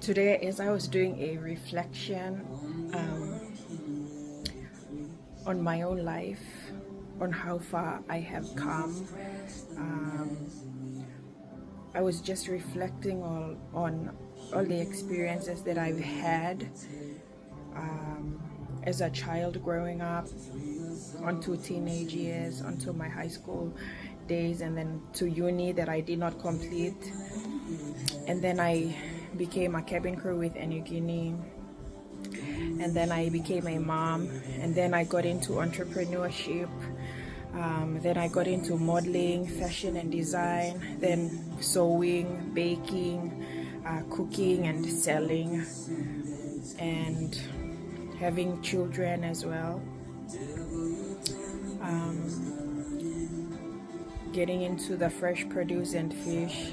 Today, as I was doing a reflection on my own life, on how far I have come, I was just reflecting on all the experiences that I've had as a child growing up, onto teenage years, onto my high school days, and then to uni that I did not complete. And then I became a cabin crew with New Guinea, and then I became a mom, and then I got into entrepreneurship. Then I got into modeling, fashion and design, then sewing, baking, cooking and selling, and having children as well. Getting into the fresh produce and fish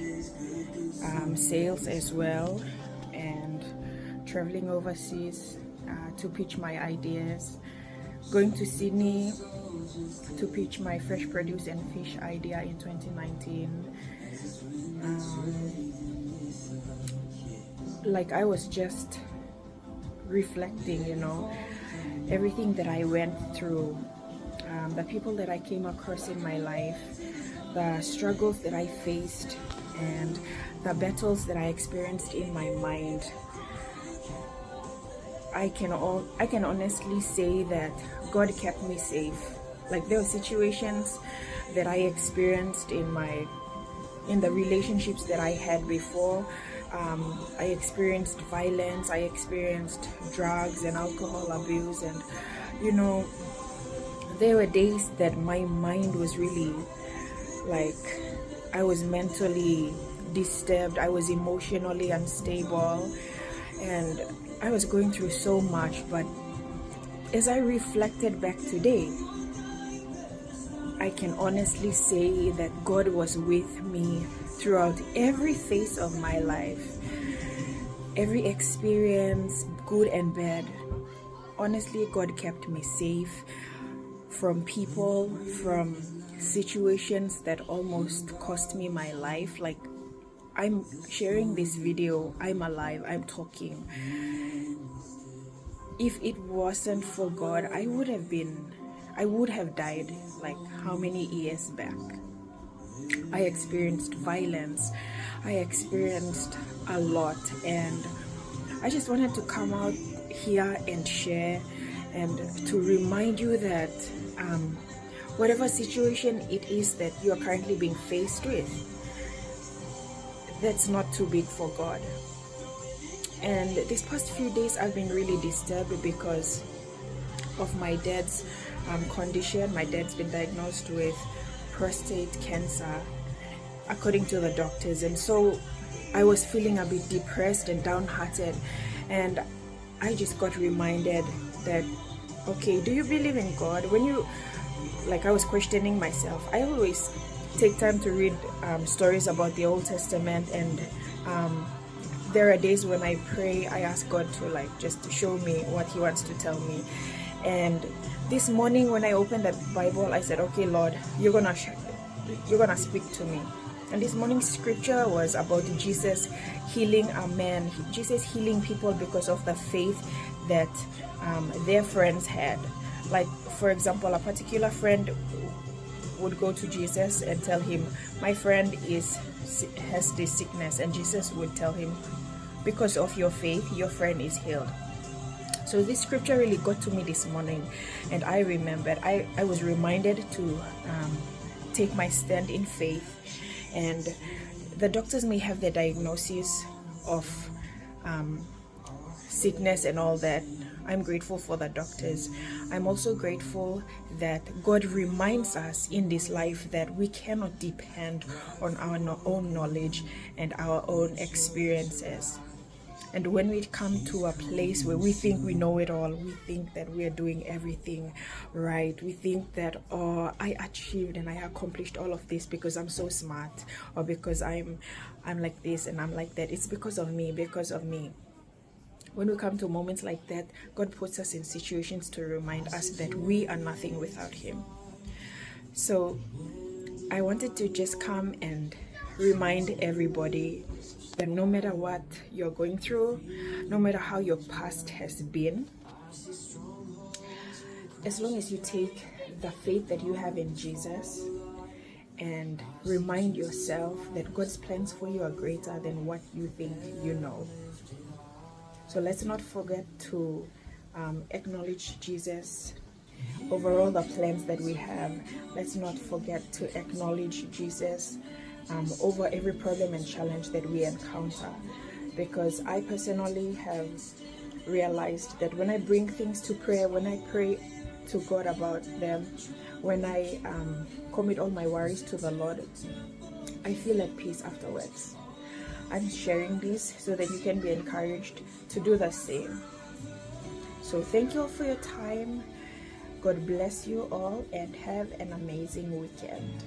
sales as well, and traveling overseas to pitch my ideas, going to Sydney to pitch my fresh produce and fish idea in 2019. Like, I was just reflecting, everything that I went through, the people that I came across in my life, the struggles that I faced, and the battles that I experienced in my mind. I can honestly say that God kept me safe. Like, there were situations that I experienced in the relationships that I had before. I experienced violence, I experienced drugs and alcohol abuse, and there were days that my mind was really, like, I was mentally disturbed, I was emotionally unstable, and I was going through so much. But as I reflected back today, I can honestly say that God was with me throughout every phase of my life, every experience, good and bad. Honestly, God kept me safe from people, from situations that almost cost me my life. Like, I'm sharing this video, I'm alive, I'm talking. If it wasn't for God, I would have died like how many years back. I experienced violence, I experienced a lot, and I just wanted to come out here and share and to remind you that whatever situation it is that you are currently being faced with, that's not too big for God. And these past few days I've been really disturbed because of my dad's condition. My dad's been diagnosed with prostate cancer, according to the doctors, and so I was feeling a bit depressed and downhearted, and I just got reminded that, okay, do you believe in God? I was questioning myself. I always take time to read stories about the Old Testament, and there are days when I pray, I ask God to just to show me what He wants to tell me. And this morning when I opened the Bible, I said, okay, Lord, you're gonna speak to me. And this morning's scripture was about Jesus healing a man, Jesus healing people because of the faith that their friends had. Like, for example, a particular friend would go to Jesus and tell him, my friend has this sickness, and Jesus would tell him, because of your faith, your friend is healed. So this scripture really got to me this morning, and I remembered, I was reminded to take my stand in faith. And the doctors may have the diagnosis of sickness and all that. I'm grateful for the doctors. I'm also grateful that God reminds us in this life that we cannot depend on our own knowledge and our own experiences. And when we come to a place where we think we know it all, we think that we are doing everything right, we think that, oh, I achieved and I accomplished all of this because I'm so smart, or because I'm like this and I'm like that, it's because of me. When we come to moments like that, God puts us in situations to remind us that we are nothing without Him. So I wanted to just come and remind everybody that no matter what you're going through, no matter how your past has been, as long as you take the faith that you have in Jesus and remind yourself that God's plans for you are greater than what you think you know. So let's not forget to acknowledge Jesus over all the plans that we have. Let's not forget to acknowledge Jesus over every problem and challenge that we encounter. Because I personally have realized that when I bring things to prayer, when I pray to God about them, when I commit all my worries to the Lord, I feel at peace afterwards. I'm sharing this so that you can be encouraged to do the same. So thank you all for your time. God bless you all and have an amazing weekend.